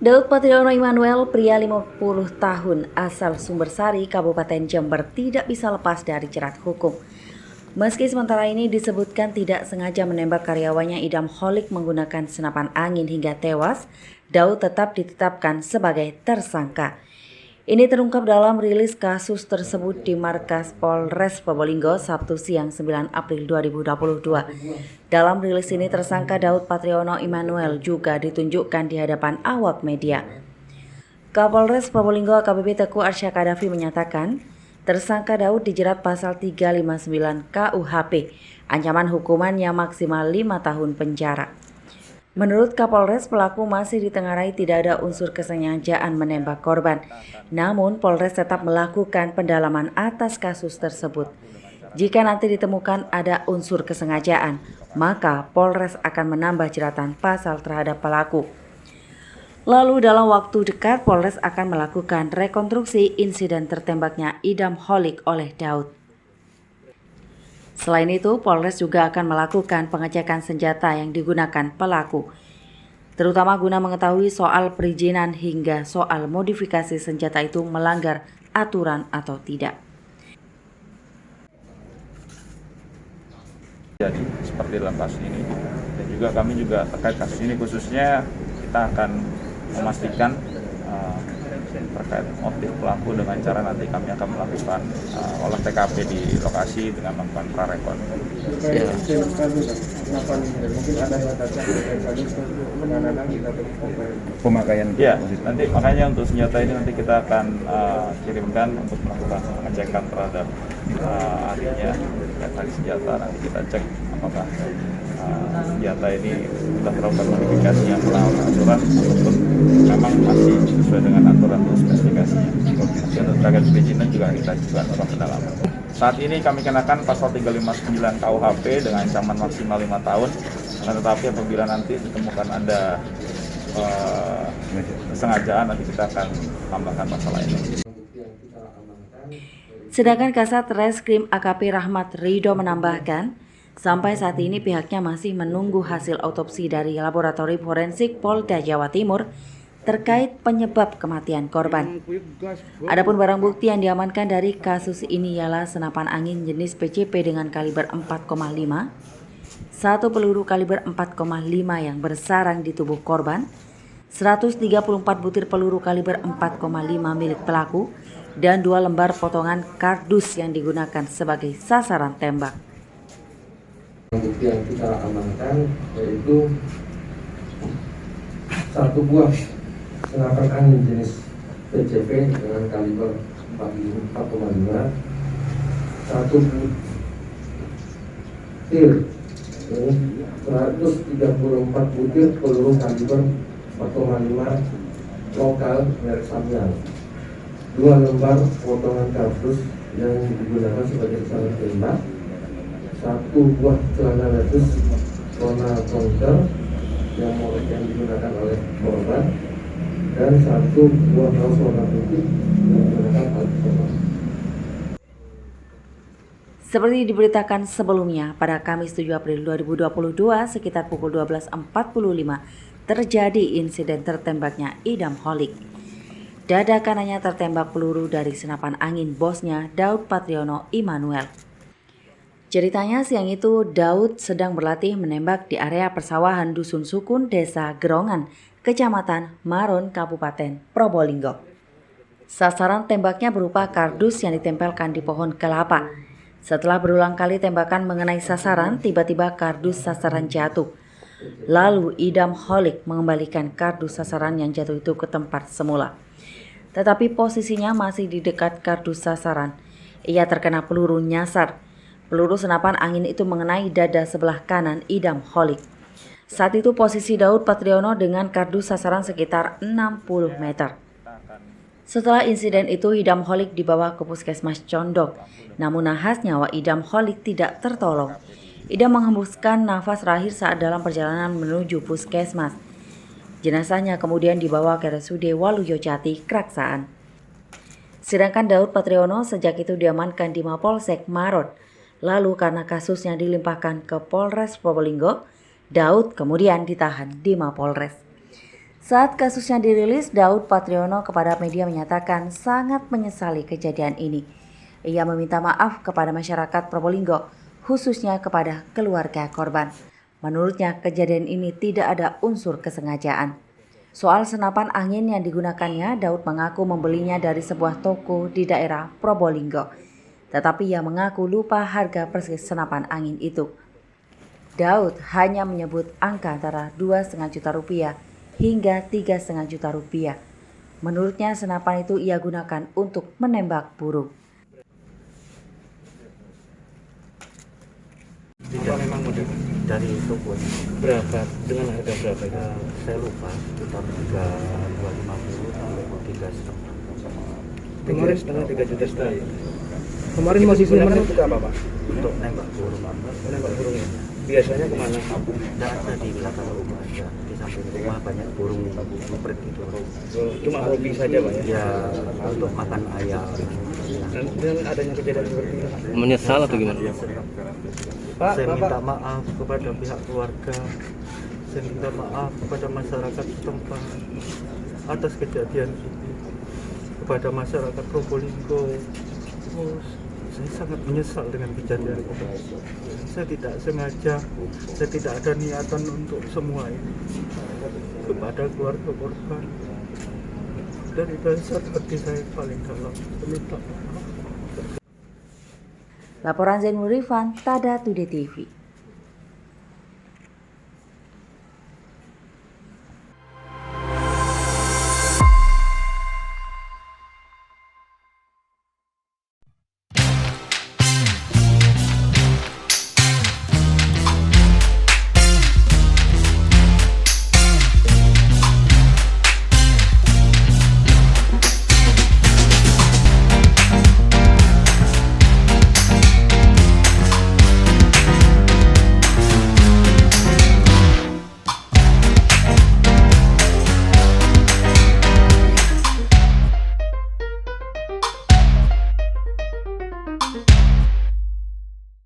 Daud Patriono Immanuel, pria 50 tahun asal Sumbersari, Kabupaten Jember, tidak bisa lepas dari jerat hukum. Meski sementara ini disebutkan tidak sengaja menembak karyawannya Idam Holik menggunakan senapan angin hingga tewas, Daud tetap ditetapkan sebagai tersangka. Ini terungkap dalam rilis kasus tersebut di markas Polres Probolinggo Sabtu siang 9 April 2022. Dalam rilis ini tersangka Daud Patriono Immanuel juga ditunjukkan di hadapan awak media. Kapolres Probolinggo AKBP Teguh Arsya Kadafi menyatakan, tersangka Daud dijerat pasal 359 KUHP, ancaman hukumannya maksimal 5 tahun penjara. Menurut Kapolres, pelaku masih ditengarai tidak ada unsur kesengajaan menembak korban. Namun, Polres tetap melakukan pendalaman atas kasus tersebut. Jika nanti ditemukan ada unsur kesengajaan, maka Polres akan menambah jeratan pasal terhadap pelaku. Lalu dalam waktu dekat, Polres akan melakukan rekonstruksi insiden tertembaknya Idam Holik oleh Daud. Selain itu, Polres juga akan melakukan pengecekan senjata yang digunakan pelaku, terutama guna mengetahui soal perizinan hingga soal modifikasi senjata itu melanggar aturan atau tidak. Jadi seperti dalam kasus ini, dan juga kami juga terkait kasus ini khususnya kita akan memastikan terkait motif pelaku dengan cara nanti kami akan melakukan olah TKP di lokasi dengan melakukan prarekon. Pemakaian. Ya, nanti makanya untuk senjata ini nanti kita akan kirimkan untuk melakukan pengecekan terhadap ahlinya dari senjata. Nanti kita cek apakah senjata ini sudah terlakukan modifikasi yang melanggar aturan ataupun memang masih sesuai dengan aturan dan spesifikasinya. Untuk terkait perizinan juga kita lakukan pendalaman. Saat ini kami kenakan pasal 359 KUHP dengan ancaman maksimal 5 tahun. Tetapi apabila nanti ditemukan ada kesengajaan, nanti kita akan tambahkan pasal ini. Sedangkan Kasat Reskrim AKP Rahmat Ridho menambahkan, sampai saat ini pihaknya masih menunggu hasil autopsi dari Laboratorium Forensik Polda Jawa Timur terkait penyebab kematian korban. Adapun barang bukti yang diamankan dari kasus ini ialah senapan angin jenis PCP dengan kaliber 4,5, satu peluru kaliber 4,5 yang bersarang di tubuh korban, 134 butir peluru kaliber 4,5 milik pelaku, dan 2 lembar potongan kardus yang digunakan sebagai sasaran tembak. Bukti yang kita amankan yaitu satu buah senapan angin jenis PCP dengan kaliber 4,5, satu butir 134 butir peluru kaliber 4,5 lokal merek Samyang, 2 lembar potongan kardus yang digunakan sebagai sasaran tembak, satu buah celana levis warna konker yang digunakan oleh korban, dan satu buah kaos warna putih yang digunakan oleh korban. Seperti diberitakan sebelumnya, pada Kamis 7 April 2022 sekitar pukul 12.45 terjadi insiden tertembaknya Idam Holik. Dada kanannya tertembak peluru dari senapan angin bosnya Daud Patriono Immanuel. Ceritanya siang itu Daud sedang berlatih menembak di area persawahan Dusun Sukun, Desa Gerongan, Kecamatan Maron, Kabupaten Probolinggo. Sasaran tembaknya berupa kardus yang ditempelkan di pohon kelapa. Setelah berulang kali tembakan mengenai sasaran, tiba-tiba kardus sasaran jatuh. Lalu Idam Holik mengembalikan kardus sasaran yang jatuh itu ke tempat semula. Tetapi posisinya masih di dekat kardus sasaran. Ia terkena peluru nyasar. Peluru senapan angin itu mengenai dada sebelah kanan Idam Holik. Saat itu posisi Daud Patriono dengan kardus sasaran sekitar 60 meter. Setelah insiden itu, Idam Holik dibawa ke Puskesmas Condok. Namun nahas nyawa Idam Holik tidak tertolong. Idam menghembuskan nafas terakhir saat dalam perjalanan menuju Puskesmas. Jenazahnya kemudian dibawa ke RSUD Waluyo Jati, Kraksaan. Sedangkan Daud Patriono sejak itu diamankan di Mapolsek Maron. Lalu karena kasusnya dilimpahkan ke Polres Probolinggo, Daud kemudian ditahan di Mapolres. Saat kasusnya dirilis, Daud Patriono kepada media menyatakan sangat menyesali kejadian ini. Ia meminta maaf kepada masyarakat Probolinggo, khususnya kepada keluarga korban. Menurutnya, kejadian ini tidak ada unsur kesengajaan. Soal senapan angin yang digunakannya, Daud mengaku membelinya dari sebuah toko di daerah Probolinggo. Tetapi ia mengaku lupa harga persis senapan angin itu. Daud hanya menyebut angka antara 2,5 juta rupiah hingga 3,5 juta rupiah. Menurutnya senapan itu ia gunakan untuk menembak burung. Tidak memang dari toko berapa dengan harga berapa ya? Saya lupa sekitar 250 sampai 3,5. Kemarin setengah 3,5 juta. Kemarin posisinya mana untuk apa Pak? Untuk nembak burung. Nembak burung ya. Biasanya kemana? Tidak ada di belakang rumah aja. Di samping rumah banyak burung ngeprit itu. Cuma hobi saja Pak ya? Ya untuk makan ayam. Dan dengan adanya kejadian seperti ini Menyesal atau gimana? Pak, saya minta maaf kepada pihak keluarga, saya minta maaf kepada masyarakat setempat atas kejadian ini, kepada masyarakat Probolinggo. Saya sangat menyesal dengan kejadian ini. Saya tidak sengaja, saya tidak ada niatan untuk semua ini. Kepada keluarga korban, dari dasar hati saya paling dalam, saya minta maaf. Laporan Zainul Rifan, Tada Today TV.